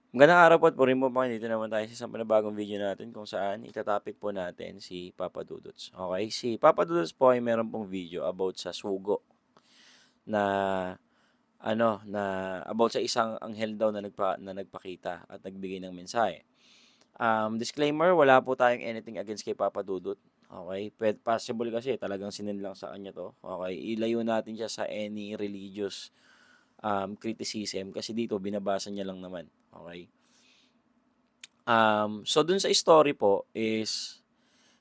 Magandang araw po at purihin po mga dito naman tayo sa isang panibagong video natin kung saan itatopic po natin si Papa Dudots. Okay, si Papa Dudots po ay meron pong video about sa sugo na na about sa isang anghel daw na nagpakita at nagbigay ng mensahe. Disclaimer, wala po tayong anything against kay Papa Dudut. Okay, possible kasi talagang sinend lang sa kanya to. Okay, ilayo natin siya sa any religious criticism kasi dito binabasa niya lang naman. Okay. So dun sa story po is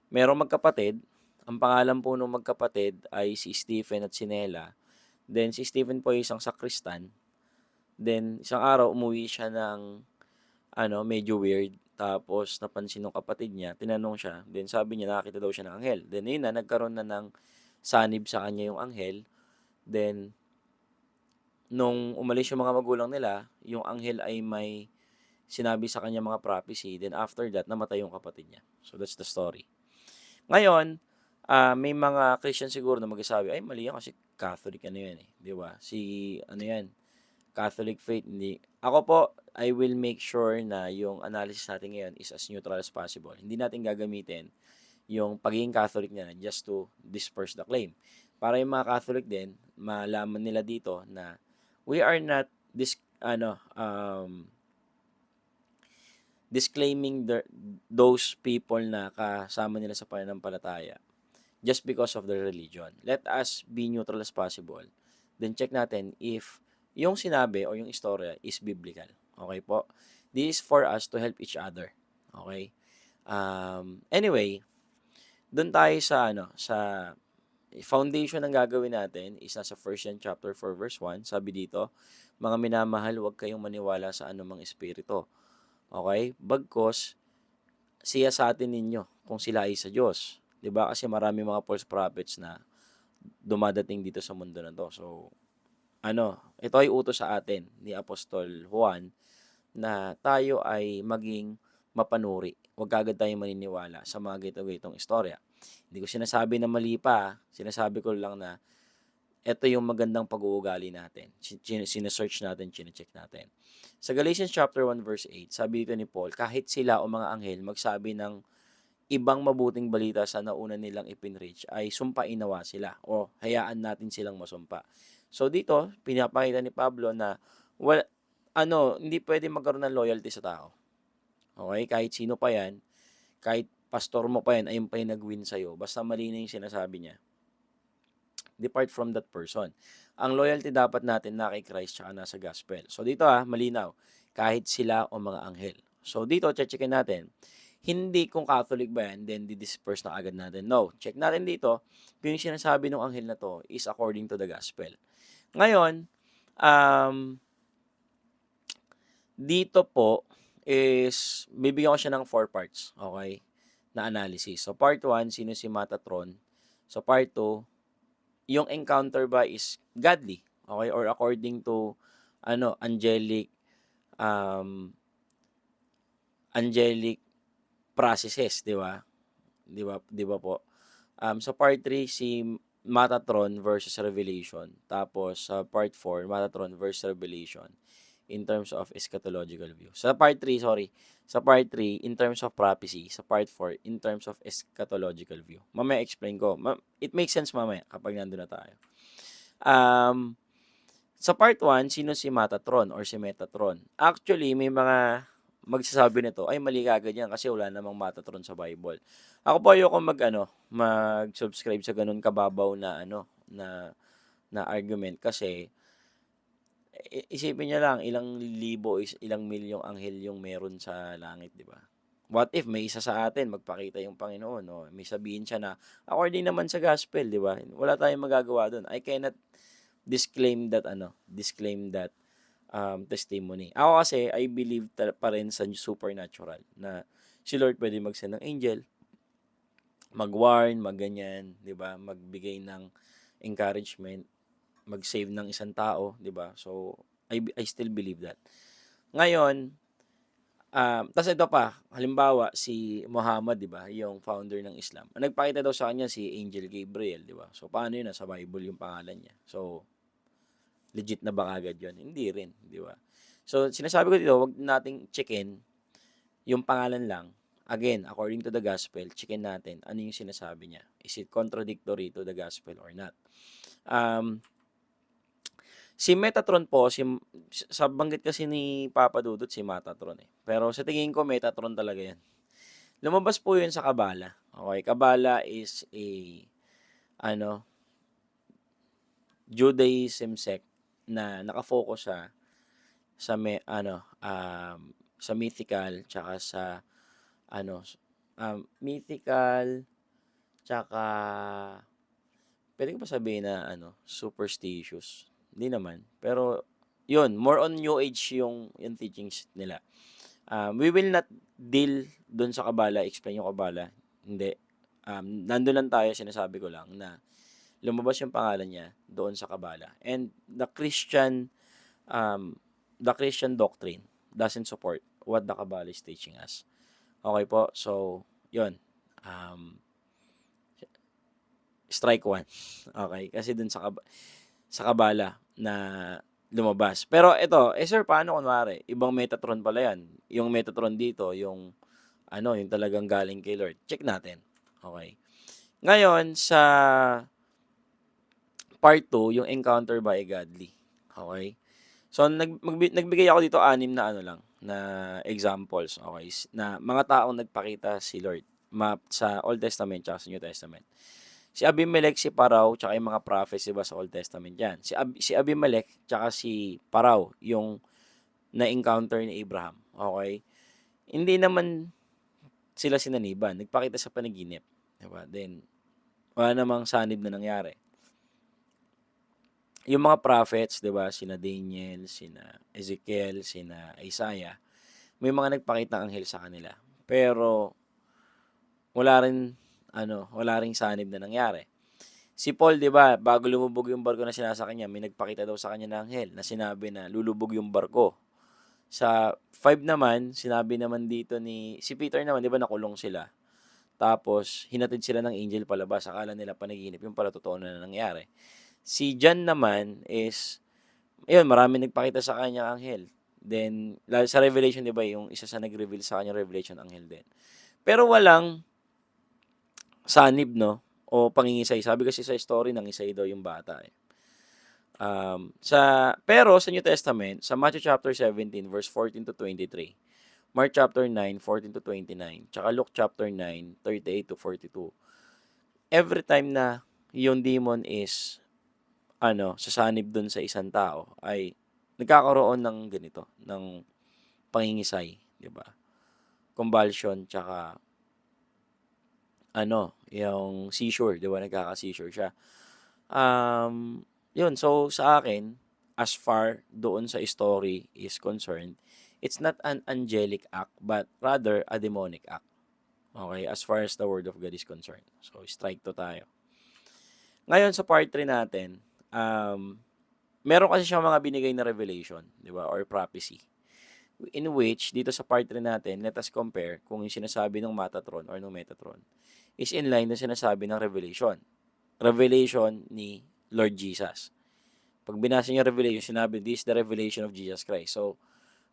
merong magkapatid. Ang pangalan po ng magkapatid ay si Stephen at si Nella. Then si Stephen po ay isang sakristan. Then isang araw umuwi siya ng medyo weird. Tapos napansin ng kapatid niya, tinanong siya. Then sabi niya nakakita daw siya ng anghel. Then yun na, nagkaroon na ng sanib sa kanya yung anghel. Then nung umalis yung mga magulang nila, yung anghel ay may sinabi sa kanya mga prophecy. Then after that, namatay yung kapatid niya. So that's the story. Ngayon, may mga Christian siguro na magsasabi, ay mali yan kasi Catholic ano yan eh. Di ba? Si ano yan, Catholic faith. Hindi. Ako po, I will make sure na yung analysis natin ngayon is as neutral as possible. Hindi natin gagamitin yung pagiging Catholic niya just to disperse the claim. Para yung mga Catholic din, malaman nila dito na we are not disclaiming those people na kasama nila sa pananampalataya just because of their religion. Let us be neutral as possible. Then check natin if yung sinabi o yung istorya is biblical. Okay po? This is for us to help each other. Okay? Anyway, doon tayo sa sa foundation ng gagawin natin is nasa 1 John chapter 4 verse 1. Sabi dito, mga minamahal, huwag kayong maniwala sa anumang espiritu. Okay? Bagkos siya sa atin ninyo kung sila ay sa Diyos. 'Di ba? Kasi marami mga false prophets na dumadating dito sa mundo na 'to. So, ito ay utos sa atin ni Apostol Juan na tayo ay maging mapanuri. Huwag kagad tayong maniniwala sa mga ganito-ganitong istorya. Hindi ko sinasabi na mali pa, sinasabi ko lang na ito yung magandang pag-uugali natin. Sinesearch natin, chinecheck natin. Sa Galatians chapter 1 verse 8, sabi dito ni Paul, kahit sila o mga anghel magsabi ng ibang mabuting balita sa nauna nilang ipinreach ay sumpain nawa sila o hayaan natin silang masumpa. So dito, pinapakita ni Pablo na hindi pwede magkaroon ng loyalty sa tao. Okay? Kahit sino pa yan, kahit pastor mo pa yan, ayun pa yung nag-win sa'yo, basta mali na yung sinasabi niya, depart from that person. Ang loyalty dapat natin na kay Christ tsaka nasa gospel. So dito malinaw, kahit sila o mga anghel. So dito, checkin natin, hindi kung Catholic ba yan, then di-disperse na agad natin. No, check natin dito, kung yung sinasabi ng anghel na to is according to the gospel. Ngayon, dito po is, bibigyan ko siya ng 4 parts, okay, na analysis. So part 1, sino si Matatron? So part 2, yung encounter ba is godly, okay, or according to angelic processes, di ba? Di ba po? Sa part 3 si Matatron versus Revelation. Tapos sa part 4, Matatron versus Revelation in terms of eschatological view. Sa part 3, in terms of prophecy. Sa part 4, in terms of eschatological view. Mamaya explain ko. It makes sense mamaya kapag nandun na tayo. Sa part 1, sino si Matatron or si Metatron? Actually, may mga magsasabi nito, ay mali kagad yan kasi wala namang Matatron sa Bible. Ako po ayoko mag-subscribe sa ganun kababaw na na argument kasi isipin niya lang ilang libo ilang milyong anghel yung meron sa langit, di ba? What if may isa sa atin magpakita yung Panginoon, no? May sabihin siya na according naman sa gospel, di ba? Wala tayong magagawa doon. I cannot disclaim that testimony. Ako kasi I believe pa rin sa supernatural na si Lord pwede mag-send ng angel, mag-warn, mag-ganyan, 'di ba? Magbigay ng encouragement, mag-save ng isang tao, 'di ba? So I still believe that. Ngayon, tas ito pa, halimbawa si Muhammad, 'di ba, yung founder ng Islam. Ang nagpakita daw sa kanya si Angel Gabriel, 'di ba? So paano yun, sa Bible yung pangalan niya. So legit na ba agad yun? Hindi rin, 'di ba? So, sinasabi ko dito, wag nating checkin yung pangalan lang. Again, according to the gospel, checkin natin ano yung sinasabi niya. Is it contradictory to the gospel or not? Um, si Metatron po, sa banggit kasi ni Papa Dudut, si Metatron eh. Pero sa tingin ko, Metatron talaga yan. Lumabas po yun sa Kabala. Okay, Kabala is a, ano, Judaism sect na nakafocus sa mythical tsaka sa mythical tsaka pwede ko ba sabihin na superstitious? Hindi naman. Pero yun, more on new age yung teachings nila. We will not deal dun sa Kabala, explain yung Kabala. Hindi. Nandun lang tayo, sinasabi ko lang na lumabas yung pangalan niya doon sa Kabala. And the Christian doctrine doesn't support what the Kabbalah is teaching us. Okay po? So, yun. Strike one. Okay? Kasi dun sa Kabala na lumabas. Pero ito, sir, paano kunwari? Ibang Metatron pala yan. Yung Metatron dito, yung talagang galing kay Lord. Check natin. Okay? Ngayon, sa part 2, yung encounter by a godly. Okay? So, nagbigay ako dito 6 na examples, okay, na mga taong nagpakita si Lord sa Old Testament at sa New Testament. Si Abimelech, si Parao, tsaka yung mga prophets, diba, sa Old Testament yan. Si Abimelech, tsaka si Parao, yung na-encounter ni Abraham, okay? Hindi naman sila sinaniban. Nagpakita sa panaginip, diba? Then, wala namang sanib na nangyari. Yung mga prophets, 'di ba, sina Daniel, sina Ezekiel, sina Isaiah, may mga nagpakita ng anghel sa kanila. Pero wala ring sanib na nangyari. Si Paul, 'di ba, bago lumubog yung barko na sinasakyan niya, may nagpakita daw sa kanya ng anghel na sinabi na lulubog yung barko. Sa 5 naman, sinabi naman dito si Peter naman, 'di ba, nakulong sila. Tapos hinatid sila ng angel palabas, akala nila panaginip, yung pala totoo na nangyari. Si John naman is, ayun, marami nagpakita sa kanya anghel. Then, sa Revelation, di ba, yung isa sa nag-reveal sa kanya Revelation, anghel din. Pero walang sanib, no? O pangingisay. Sabi kasi sa story, nangisay daw yung bata eh. Pero sa New Testament, sa Matthew chapter 17, verse 14 to 23, Mark chapter 9, 14 to 29, tsaka Luke chapter 9, 38 to 42, every time na yung demon is sasanib dun sa isang tao, ay nagkakaroon ng ganito, ng pangingisay, di ba? Convulsion, tsaka yung seizure, di ba? Nagkaka-seizure siya. Yun, so sa akin, as far doon sa story is concerned, it's not an angelic act, but rather a demonic act. Okay, as far as the word of God is concerned. So, strike to tayo. Ngayon, sa part 3 natin, meron kasi siyang mga binigay na revelation, di ba, or prophecy, in which, dito sa part 3 natin, let us compare kung yung sinasabi ng Metatron or ng Metatron is in line na sinasabi ng revelation ni Lord Jesus. Pag binasa niyo Revelation, sinabi, this is the revelation of Jesus Christ. So,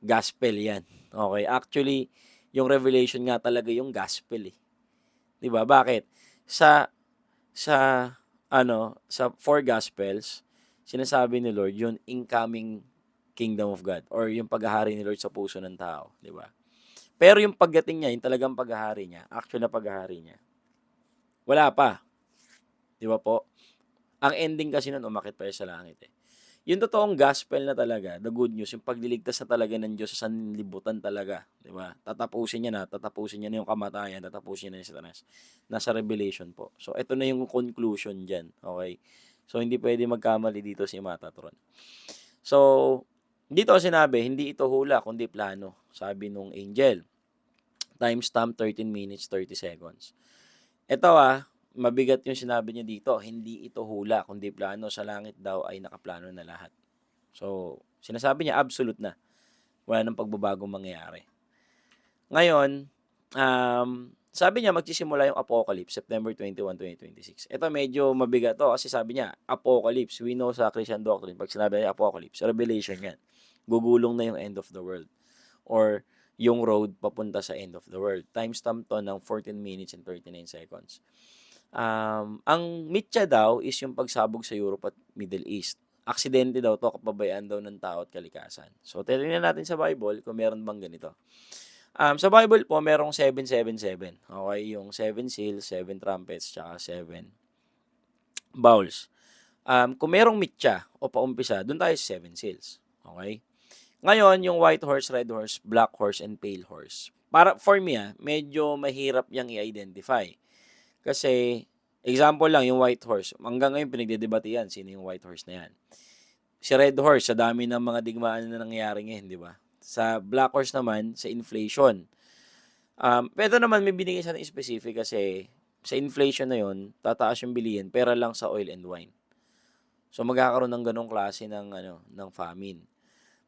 gospel yan. Okay, actually, yung revelation nga talaga yung gospel eh. Di ba? Bakit? Sa 4 Gospels, sinasabi ni Lord yung incoming kingdom of God or yung paghahari ni Lord sa puso ng tao, di ba? Pero yung pagdating niya, yung talagang paghahari niya, actual na paghahari niya, wala pa. Di ba po? Ang ending kasi nun, umakit pa sa langit eh. Yung totoong gospel na talaga, the good news, yung pagliligtas na talaga ng Diyos sa sanlibutan talaga, di ba? Tatapusin niya na yung kamatayan, tatapusin niya na yung Satanas. Nasa Revelation po. So, ito na yung conclusion dyan, okay? So, hindi pwede magkamali dito si Metatron. So, dito sinabi, hindi ito hula, kundi plano, sabi nung angel. Timestamp 13 minutes, 30 seconds. Ito mabigat yung sinabi niya dito, hindi ito hula, kundi plano. Sa langit daw ay nakaplano na lahat. So, sinasabi niya, absolute na. Wala nang pagbabagong mangyayari. Ngayon, sabi niya, magsisimula yung Apocalypse, September 21, 2026. Ito medyo mabigat to kasi sabi niya, Apocalypse. We know sa Christian doctrine, pag sinabi niya Apocalypse, Revelation yan. gugulong na yung end of the world or yung road papunta sa end of the world. Timestamp to ng 14 minutes and 39 seconds. Ang mitya daw is yung pagsabog sa Europe at Middle East. Aksidente daw to, kapabayaan daw ng tao at kalikasan. So, titingnan natin sa Bible kung meron bang ganito. Sa Bible po, merong 777. Okay, yung 7 seals, 7 trumpets, tsaka 7 bowls. Kung merong mitya o paumpisa, doon tayo sa 7 seals. Okay? Ngayon, yung white horse, red horse, black horse, and pale horse. Para, for me, medyo mahirap yang i-identify. Kasi, example lang, yung white horse. Hanggang ngayon, pinagdedebate yan. Sino yung white horse na yan? Si red horse, sa dami ng mga digmaan na nangyayari ngayon, di ba? Sa black horse naman, sa inflation. Pero naman, may binigay siya ng specific kasi sa inflation na yon tataas yung bilihin, pera lang sa oil and wine. So, magkakaroon ng ganong klase ng famine.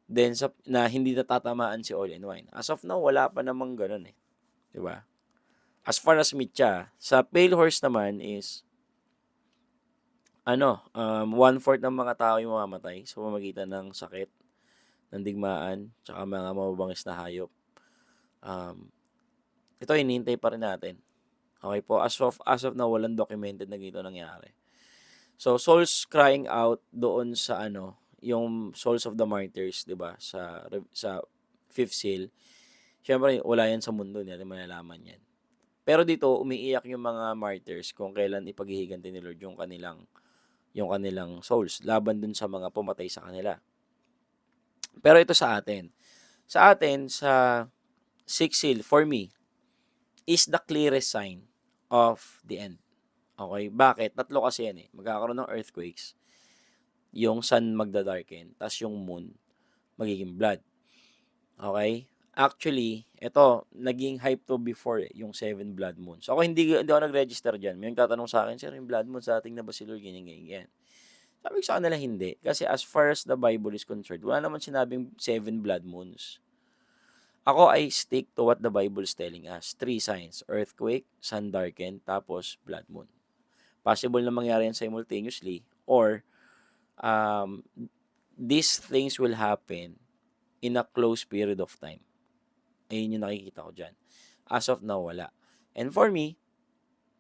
Then, na hindi natatamaan si oil and wine. As of now, wala pa namang ganon eh. Di ba? As far as mitya, sa pale horse naman is 1/4 ng mga tao yung mamamatay sa pamamagitan ng sakit, ng digmaan, tsaka mga mababangis na hayop. Ito, hinihintay pa rin natin. Okay po, as of now, walang documented na ganito nangyari. So, souls crying out doon sa yung souls of the martyrs, 'di ba? Sa fifth seal. Syempre, wala yan sa mundo, hindi natin malalaman yan. Pero dito, umiiyak yung mga martyrs kung kailan ipaghihiganti ni Lord yung kanilang souls laban dun sa mga pumatay sa kanila. Pero ito sa atin. Sa sixth seal, for me, is the clearest sign of the end. Okay? Bakit? Tatlo kasi yan eh. Magkakaroon ng earthquakes, yung sun magdadarken, tas yung moon magiging blood. Okay? Actually, ito, naging hype to before yung 7 blood moons. So, ako hindi ako nag-register dyan. May tatanong sa akin, sir, yung blood moon sa ating na ba si Lord, ganyan. Sabi ko sa kanila, hindi. Kasi as far as the Bible is concerned, wala naman sinabing 7 blood moons. Ako, I stick to what the Bible is telling us. 3 signs: earthquake, sun darken, tapos blood moon. Possible na mangyari yan simultaneously, or these things will happen in a close period of time. Ayun yung nakikita ko dyan. As of now, wala. And for me,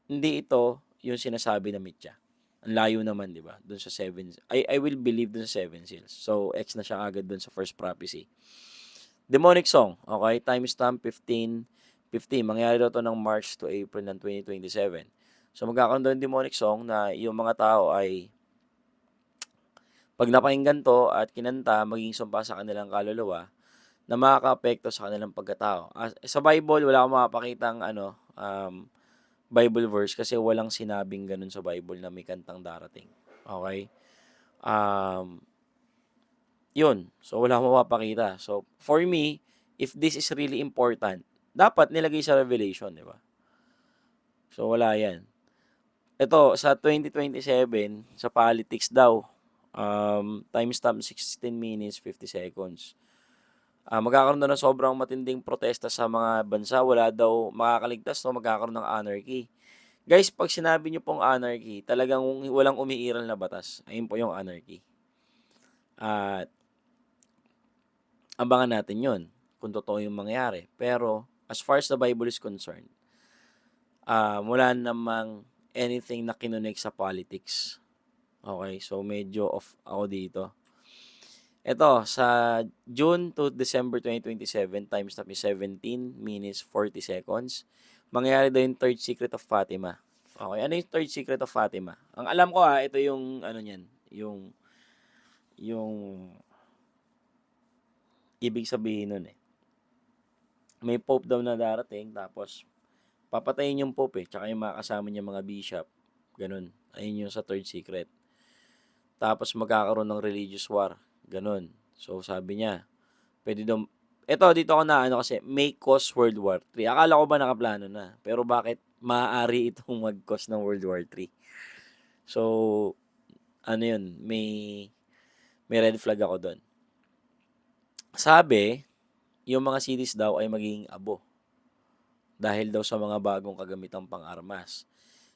hindi ito yung sinasabi na mitya. Ang layo naman, di ba? Doon sa 7. I will believe doon sa 7 seals. So, X na siya agad doon sa first prophecy. Demonic song. Okay? Timestamp 15:50. Mangyari daw to ng March to April ng 2027. So, magkakaroon doon demonic song na yung mga tao ay pag napakinggan to at kinanta, maging sumpa sa kanilang kaluluwa na makaka-apekto sa kanilang pagkatao. Sa Bible, wala akong makapakitang Bible verse kasi walang sinabing ganun sa Bible na may kantang darating. Okay? Yun. So, wala akong mapapakita. So, for me, if this is really important, dapat nilagay sa Revelation, di ba? So, wala yan. Ito, sa 2027, sa politics daw, timestamp 16 minutes, 50 seconds. Magkakaroon daw ng sobrang matinding protesta sa mga bansa. Wala daw makakaligtas, no? Magkakaroon ng anarchy. Guys, pag sinabi nyo pong anarchy, talagang walang umiiral na batas. Ayun po yung anarchy. At abangan natin yun kung totoo yung mangyari. Pero, as far as the Bible is concerned, wala namang anything na kinonect sa politics. Okay, so medyo off ako dito. Ito, sa June to December 2027, timestamp is 17 minutes 40 seconds. Mangyayari daw yung third secret of Fatima. Okay, ano yung third secret of Fatima? Ang alam ko ito yung niyan, yung ibig sabihin nun eh. May pope daw na darating, tapos papatayin yung pope tsaka yung mga kasama niya mga bishop. Ganun. Ayun yung sa third secret. Tapos magkakaroon ng religious war. Ganun. So, sabi niya, pwede daw, dito ako na kasi, may cause World War III. Akala ko ba nakaplano na? Pero bakit maaari itong mag-cause ng World War III? So, yun, may red flag ako doon. Sabi, yung mga cities daw ay magiging abo. Dahil daw sa mga bagong kagamitang pang-armas.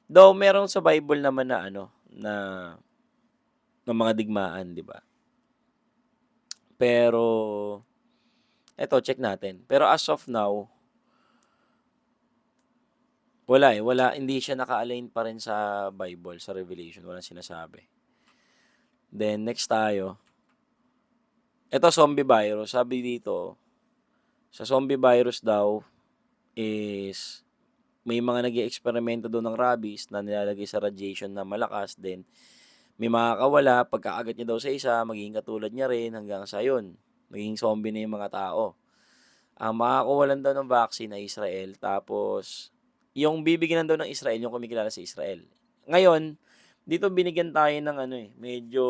Though, meron sa Bible naman na na mga digmaan, di ba? Pero, eto check natin. Pero as of now, wala, wala, hindi siya naka-align pa rin sa Bible, sa Revelation, walang sinasabi. Then next tayo, eto zombie virus, sabi dito, sa zombie virus daw is may mga nag-eeksperimento doon ng rabies na nilalagay sa radiation na malakas, then may makakawala, pagkakagat niya daw sa isa, magiging katulad niya rin hanggang sa yun, magiging zombie na yung mga tao. Ang makakawalan daw ng vaccine ay Israel, tapos yung bibigyan daw ng Israel, yung kumikilala sa Israel. Ngayon, dito binigyan tayo ng medyo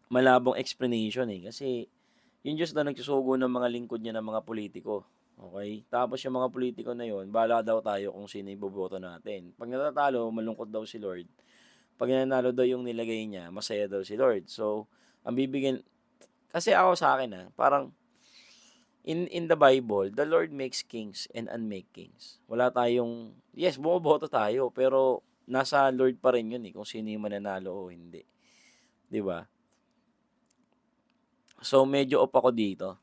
malabong explanation kasi yung Diyos daw nagsusugo ng mga lingkod niya ng mga politiko. Okay? Tapos yung mga politiko na yun, bahala daw tayo kung sino yung boboto natin. Pag natatalo, malungkot daw si Lord. Pag nanalo daw yung nilagay niya, masaya daw si Lord. So, ang bibigyan, kasi ako sa akin parang, in the Bible, the Lord makes kings and unmake kings. Wala tayong, yes, bumoboto tayo, pero nasa Lord pa rin yun kung sino yung mananalo o hindi. 'Di ba? So, medyo off ako dito.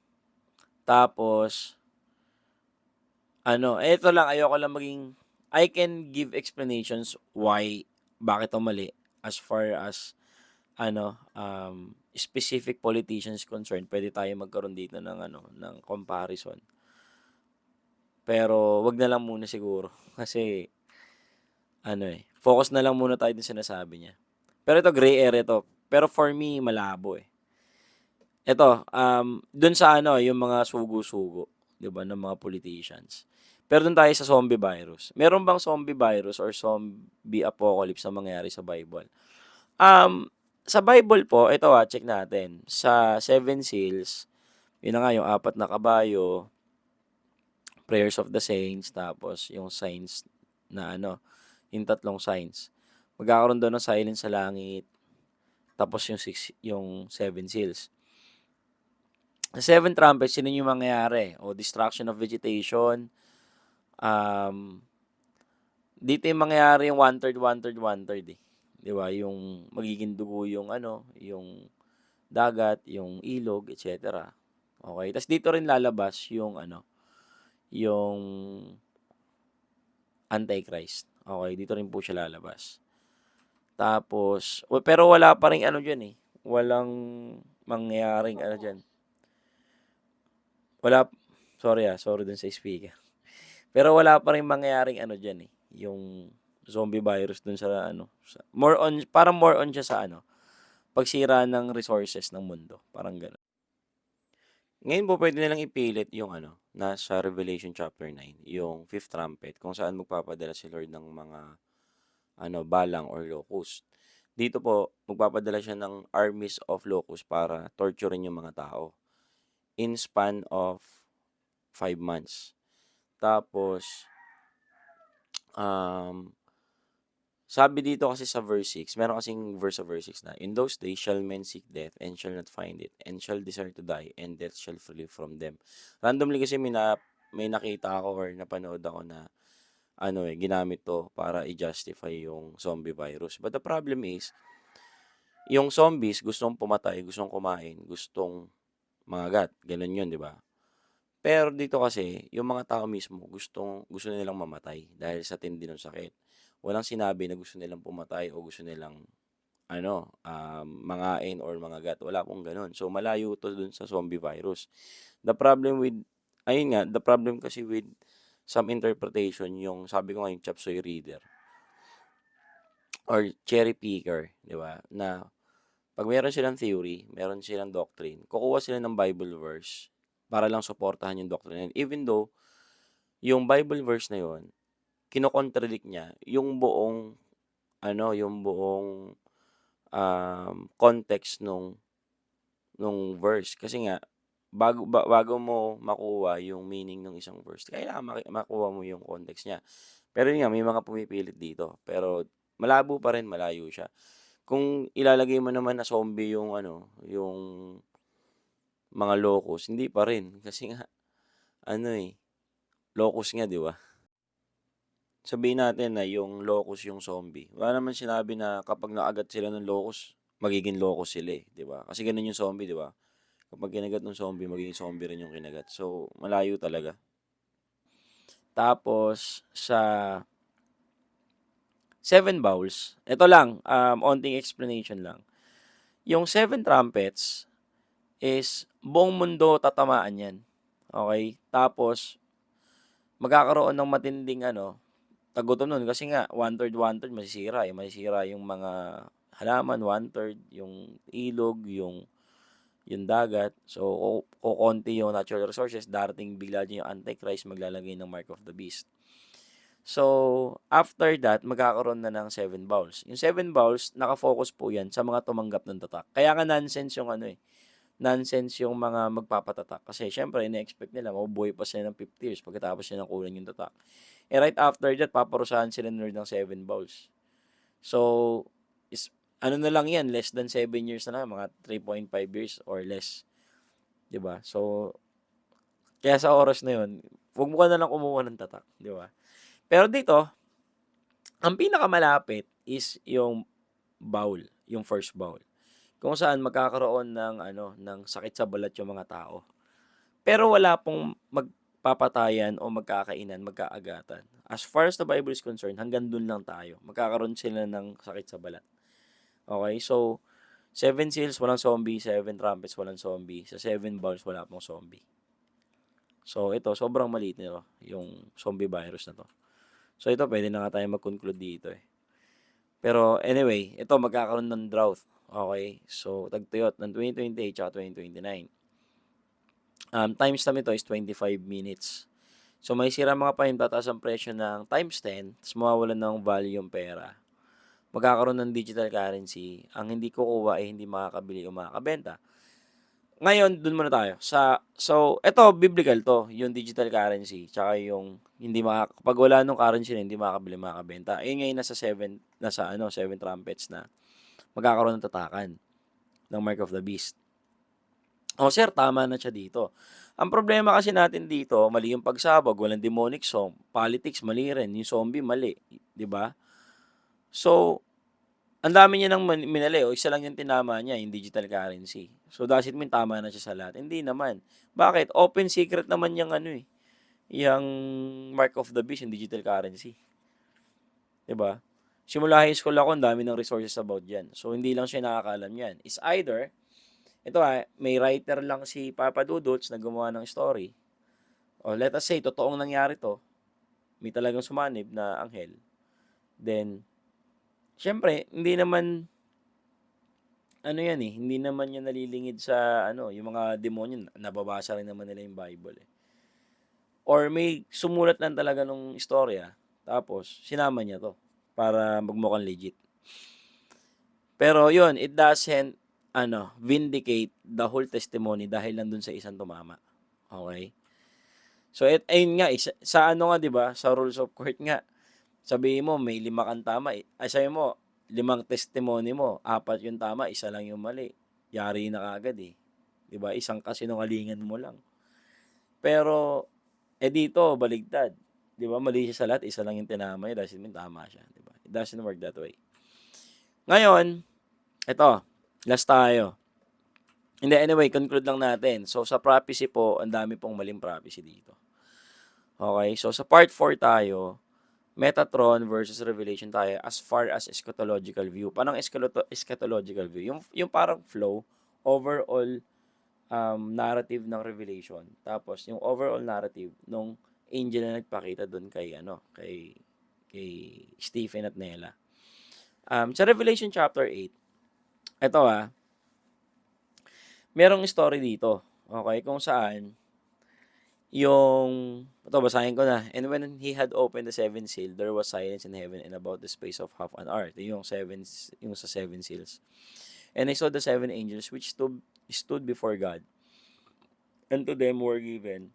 Tapos, eto lang, ayoko lang I can give explanations why, bakit ito mali, as far as, specific politicians concerned, pwede tayo magkaroon dito ng, ng comparison. Pero, wag na lang muna siguro. Kasi, focus na lang muna tayo dun sinasabi niya. Pero ito, gray area to. Pero for me, malabo Ito, dun sa yung mga sugo-sugo, 'di ba, ng mga politicians. Pero dun tayo sa zombie virus. Meron bang zombie virus or zombie apocalypse na mangyayari sa Bible? Sa Bible po, ito check natin. Sa Seven Seals, yun na nga yung 4 na kabayo, prayers of the saints, tapos yung signs na yung 3 signs. Magkakaroon daw ng silence sa langit, tapos yung seven seals. Sa seven trumpets, sino yung mangyayari? O destruction of vegetation. Dito yung mangyayari yung one-third, one-third, one-third Di ba? Yung magiging dugo yung yung dagat, yung ilog, etc. Okay? Tapos dito rin lalabas yung yung Antichrist. Okay? Dito rin po siya lalabas. Tapos, pero wala pa rin dyan Walang mangyayaring dyan. Wala, sorry dun sa speaker. Pero wala pa rin mangyayaring dyan yung zombie virus dun sa parang more on siya sa pagsira ng resources ng mundo. Parang gano'n. Ngayon po pwede nilang ipilit yung nasa Revelation chapter 9, yung fifth trumpet, kung saan magpapadala si Lord ng mga balang or locust. Dito po, magpapadala siya ng armies of locust para torturein yung mga tao in span of 5 months. Tapos, sabi dito kasi sa verse 6, meron kasing verse sa verse 6 na, in those days shall men seek death and shall not find it, and shall desire to die, and death shall flee from them. Randomly kasi may nakita ako or napanood ako na ginamit to para i-justify yung zombie virus. But the problem is, yung zombies gustong pumatay, gustong kumain, gustong mangagat. Ganun yun, di ba? Pero dito kasi, yung mga tao mismo, gusto nilang mamatay dahil sa tindi ng sakit. Walang sinabi na gusto nilang pumatay o gusto nilang mangain or mangagat. Wala pong ganun. So, malayo to dun sa zombie virus. The problem kasi with some interpretation, yung sabi ko nga yung chop suey reader or cherry picker, di ba? Na pag meron silang theory, meron silang doctrine, kukuha sila ng Bible verse para lang suportahan yung doctrine. Even though, yung Bible verse na yun, kinokontradict niya yung buong context nung verse. Kasi nga, bago mo makuha yung meaning ng isang verse, kailangan makuha mo yung context niya. Pero yun nga, may mga pumipilit dito. Pero malabo pa rin, malayo siya. Kung ilalagay mo naman na zombie yung yung mga locust, hindi pa rin. Kasi nga, locust nga, di ba? Sabihin natin na yung locust yung zombie. Wala naman sinabi na kapag naagat sila ng locust, magiging loko sila eh, di ba? Kasi ganun yung zombie, di ba? Kapag kinagat ng zombie, magiging zombie rin yung kinagat. So, malayo talaga. Tapos, sa Seven Bowls, ito lang, onting explanation lang. Yung Seven Trumpets is buong mundo tatamaan yan. Okay? Tapos, magkakaroon ng matinding tagutom nun. Kasi nga, one-third, masisira. Masisira yung mga halaman, one-third, yung ilog, yung dagat. So, kukonti yung natural resources. Darating bigla din yung Antichrist, maglalagay ng Mark of the Beast. So, after that, magkakaroon na ng Seven Bowls. Yung Seven Bowls, nakafocus po yan sa mga tumanggap ng tatak. Kaya nga nonsense yung nonsense yung mga magpapatatak. Kasi syempre, ina-expect nila, mabubuhay pa sila ng 50 years pagkatapos nila kunin yung tatak. Right after that, paparusahan sila ng Seven Bowls. So, ano na lang yan, less than 7 years na lang, mga 3.5 years or less. 'Di ba? So, kaya sa oras na yun, huwag mo ka na lang kumuha ng tatak. 'Di ba? Pero dito, ang pinakamalapit is yung bowl, yung first bowl. Kung saan magkakaroon ng sakit sa balat yung mga tao. Pero wala pong magpapatayan o magkakainan, magkaagatan. As far as the Bible is concerned, hanggang dun lang tayo. Magkakaroon sila ng sakit sa balat. Okay? So, 7 seals, walang zombie. 7 trumpets, walang zombie. Sa 7 bowls, wala pong zombie. So, ito, sobrang maliit nito, yung zombie virus na to. So, ito, pwede na nga tayo mag-conclude dito eh. Pero, anyway, ito, magkakaroon ng drought. Okay? So, tagtuyot ng 2028 at 2029. Time stamp ito is 25 minutes. So, may sira mga panim, tataas ang presyo ng times 10, tapos mawawalan ng value yung pera. Magkakaroon ng digital currency. Ang hindi kukuha ay hindi makakabili o makakabenta. Ngayon, dun muna tayo. So, ito, biblical to, yung digital currency, tsaka yung kapag wala nung currency na hindi makakabili, makakabenta. Ayun ngayon nasa 7 trumpets na magkakaroon ng tatakan ng Mark of the Beast. O sir, tama na siya dito. Ang problema kasi natin dito, mali yung pagsabog, walang demonic song, politics, mali rin, yung zombie, mali. 'Di ba? So, ang dami niya nang minali o isa lang yung tinama niya, yung digital currency. So, does it mean tama na siya sa lahat? Hindi naman. Bakit? Open secret naman yung yung Mark of the Beast, yung digital currency. 'Di ba? Simula high school ako, ang dami ng resources about yan. So, hindi lang siya nakakaalam yan. It's either, ito may writer lang si Papa Dudots na gumawa ng story. O let us say, totoong nangyari to. May talagang sumanib na anghel. Then, syempre, hindi naman, hindi naman yan nalilingid sa, yung mga demonyo, nababasa rin naman nila yung Bible eh. Or may sumulat lang talaga nung istorya, tapos, sinama niya to, para magmukhang legit. Pero yun, it doesn't, vindicate the whole testimony dahil lang dun sa isang tumama. Okay? So, ayun nga, sa 'di ba, sa rules of court nga, sabihin mo may 5 kang tama, sabihin mo 5 testimony mo, 4 yung tama, 1 lang yung mali. Yari na kaagad eh. 'Di ba? Isang kasinungalingan mo lang. Pero dito baligtad. 'Di ba? Mali siya sa lahat, 1 lang yung tinama niya, doesn't mean tama siya, 'di ba? It doesn't work that way. Ngayon, eto, last tayo. Hindi, anyway, conclude lang natin. So, sa prophecy po, ang dami pong maling prophecy dito. Okay? So, sa part 4 tayo, Metatron versus Revelation tayo as far as eschatological view. Parang eschatological view. Yung parang flow, overall narrative ng Revelation. Tapos, yung overall narrative nung angel na nagpakita doon kay Stephen at Nela. Sa Revelation chapter 8, ito merong story dito. Okay? Kung saan, ito basahin ko na. And when he had opened the 7th seal, there was silence in heaven and about the space of half an hour. Ito yung sa 7 seals. And I saw the 7 angels which stood before God. And to them were given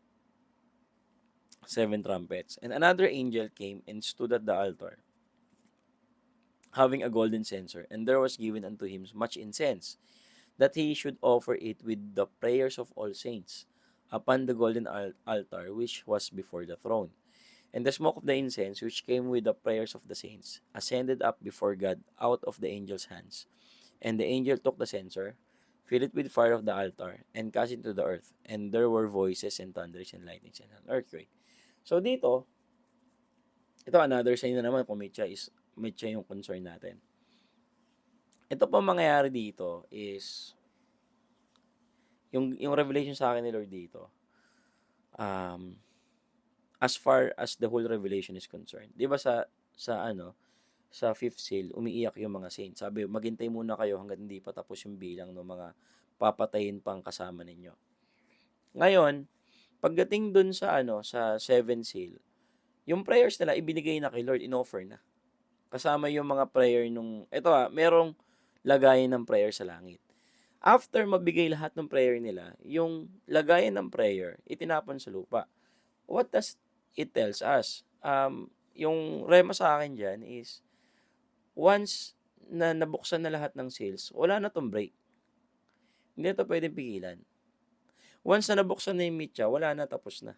7 trumpets. And another angel came and stood at the altar, having a golden censer. And there was given unto him much incense, that he should offer it with the prayers of all saints upon the golden altar which was before the throne. And the smoke of the incense, which came with the prayers of the saints, ascended up before God out of the angel's hands. And the angel took the censer, filled it with fire of the altar, and cast it to the earth. And there were voices and thunders and lightnings and an earthquake. So dito, ito another sign na naman kung mitya yung concern natin. Ito po mangyayari dito is, yung revelation sa akin ni Lord dito, um, as far as the whole revelation is concerned. Di ba sa fifth seal, umiiyak yung mga saints. Sabi, maghintay muna kayo hanggang hindi pa tapos yung bilang ng mga papatayin pang kasama ninyo. Ngayon, pagdating dun sa seven seal, yung prayers nila ibinigay na kay Lord, inoffer na. Kasama yung mga prayer merong lagayan ng prayer sa langit. After mabigay lahat ng prayer nila, yung lagayan ng prayer, itinapon sa lupa. What does it tells us? Yung rema sa akin dyan is, once na nabuksan na lahat ng seals, wala na tong break. Hindi ito pwedeng pigilan. Once na nabuksan na yung mitya, wala na, tapos na.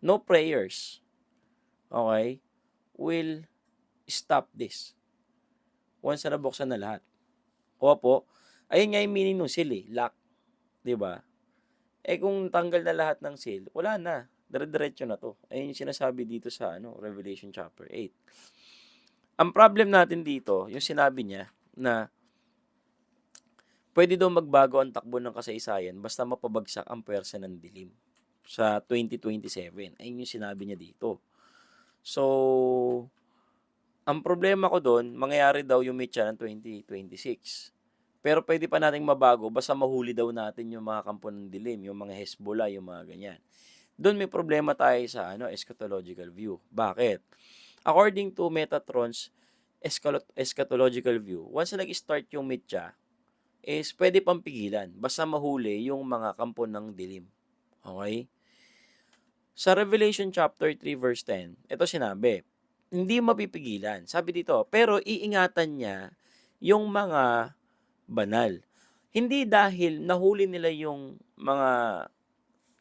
No prayers, okay, will stop this. Once na nabuksan na lahat. Opo, ayun nga yung meaning ng seal lock. Diba? Kung tanggal na lahat ng seal, wala na. Dire-diretso na to. Ayun yung sinasabi dito sa Revelation chapter 8. Ang problem natin dito, yung sinabi niya na pwede daw magbago ang takbo ng kasaysayan basta mapabagsak ang pwersa ng dilim sa 2027. Ayun yung sinabi niya dito. So, ang problema ko doon, mangyayari daw yung mitya ng 2026. Pero pwede pa nating mabago basta mahuli daw natin yung mga kampo ng dilim, yung mga Hezbollah, yung mga ganyan. Doon may problema tayo sa eschatological view. Bakit? According to Metatron's eschatological view, once na nag-start yung mitya, is pwede pang pigilan basta mahuli yung mga kampo ng dilim. Okay? Sa Revelation chapter 3 verse 10, ito sinabi, hindi mapipigilan. Sabi dito, pero iingatan niya yung mga banal. Hindi dahil nahuli nila yung mga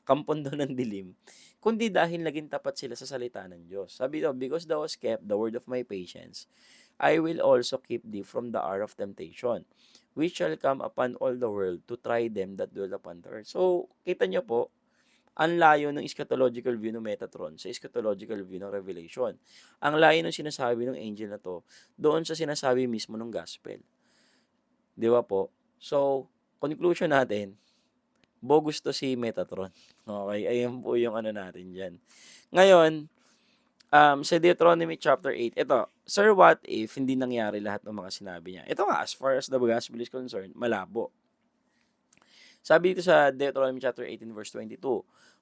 kampon daw ng dilim, kundi dahil naging tapat sila sa salita ng Diyos. Sabi daw, because thou hast kept the word of my patience, I will also keep thee from the hour of temptation, which shall come upon all the world to try them that dwell upon the earth. So, kita nyo po, ang layo ng eschatological view ng Metatron sa eschatological view ng Revelation. Ang layo ng sinasabi ng angel na to doon sa sinasabi mismo ng gospel. Di ba po? So, conclusion natin, bogus to si Metatron. Okay, ayun po yung natin dyan. Ngayon, sa Deuteronomy chapter 8, ito, sir, what if hindi nangyari lahat ng mga sinabi niya? Ito nga, as far as the gospel is concerned, malabo. Sabi dito sa Deuteronomy chapter 18 verse 22,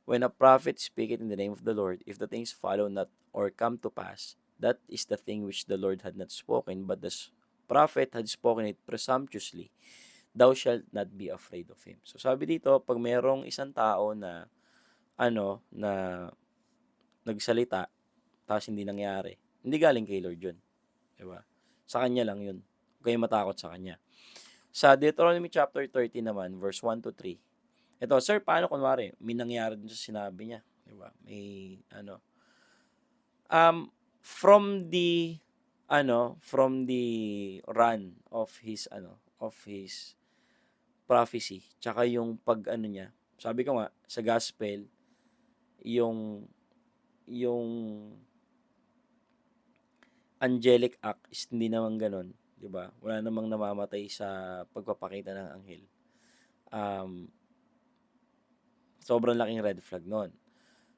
when a prophet speaketh in the name of the Lord, if the things follow not or come to pass, that is the thing which the Lord had not spoken, but the prophet had spoken it presumptuously, thou shalt not be afraid of him. So sabi dito, pag mayroong isang tao na na nagsalita tapos hindi nangyari, hindi galing kay Lord yun. Diba? Sa kanya lang yun. Huwag kayong matakot sa kanya. Sa Deuteronomy chapter 30 naman, verse 1 to 3. Ito, sir, paano kunwari, may nangyari dun sa sinabi niya. Diba? May, from the run of his, prophecy, tsaka yung niya, sabi ko nga, sa gospel, yung angelic act is hindi naman ganun, di ba? Wala namang namamatay sa pagpapakita ng anghel. Sobrang laking red flag nun.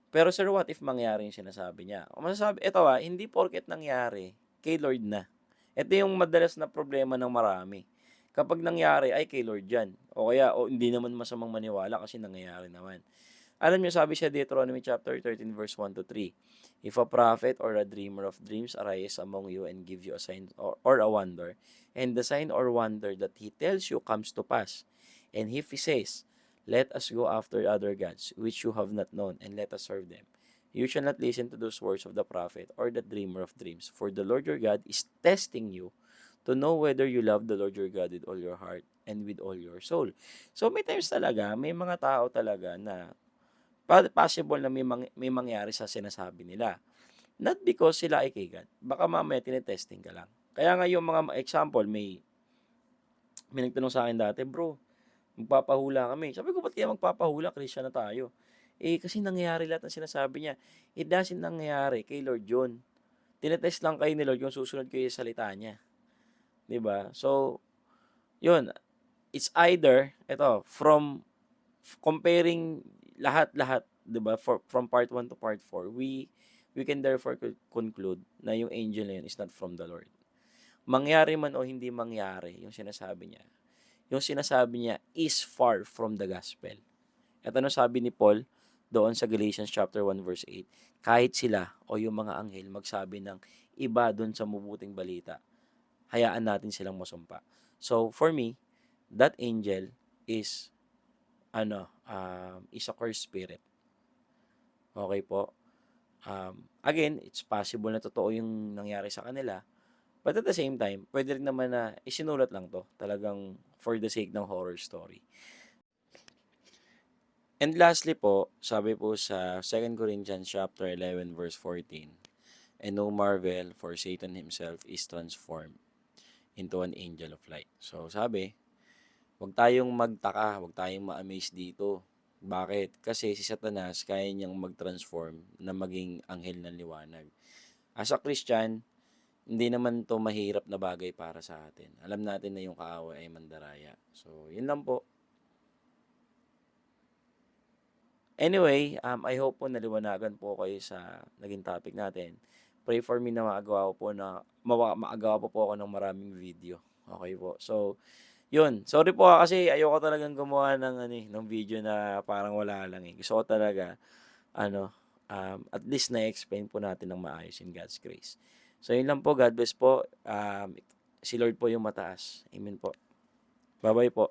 Pero sir, what if mangyari yung sinasabi niya? Masasabi, ito hindi porket nangyari, kay Lord na. Ito yung madalas na problema ng marami. Kapag nangyari, ay kay Lord yan. O kaya, hindi naman masamang maniwala kasi nangyayari naman. Alam niyo, sabi sa Deuteronomy chapter 13 verse 1 to 3, if a prophet or a dreamer of dreams arise among you and give you a sign or a wonder, and the sign or wonder that he tells you comes to pass, and if he says, let us go after other gods, which you have not known, and let us serve them, you shall not listen to those words of the prophet or the dreamer of dreams, for the Lord your God is testing you to know whether you love the Lord your God with all your heart and with all your soul. So may times talaga, may mga tao talaga na possible na may mangyari sa sinasabi nila. Not because sila ay kay God. Baka mamaya tinetesting ka lang. Kaya nga yung mga example, may May nagtanong sa akin dati, "Bro, magpapahula kami." Sabi ko, "Ba't kaya magpapahula? Christian na tayo." Eh, kasi nangyayari lahat ng sinasabi niya. It doesn't nangyayari kay Lord yun. Tinetest lang kayo ni Lord kung susunod kayo sa salita niya. 'Di ba? So, yun. It's either, ito, comparing lahat-lahat, 'di ba? From part 1 to part 4, we can therefore conclude na yung angel na yun is not from the Lord. Mangyari man o hindi mangyari yung sinasabi niya, yung sinasabi niya is far from the gospel. At ano sabi ni Paul doon sa Galatians chapter 1 verse 8? Kahit sila o yung mga anghel magsabi ng iba doon sa mabuting balita, hayaan natin silang masumpa. So for me, that angel is is a cursed spirit. Okay po? Again, it's possible na totoo yung nangyari sa kanila. But at the same time, pwede rin naman na isinulat lang to. Talagang for the sake ng horror story. And lastly po, sabi po sa 2 Corinthians chapter 11 verse 14, and no marvel, for Satan himself is transformed into an angel of light. So sabi, huwag tayong magtaka, huwag tayong ma-amaze dito. Bakit? Kasi si Satanas kaya niyang mag-transform na maging anghel ng liwanag. As a Christian, hindi naman to mahirap na bagay para sa atin. Alam natin na yung kaaway ay mandaraya. So, yun lang po. Anyway, I hope po naliwanagan po kayo sa naging topic natin. Pray for me na maagawa po ako ng maraming video. Okay po. So, yun. Sorry po kasi ayoko talagang gumawa ng video na parang wala lang eh. Gusto ko talaga, at least na-explain po natin ng maayos in God's grace. So, yun lang po. God bless po. Si Lord po yung mataas. Amen po. Bye-bye po.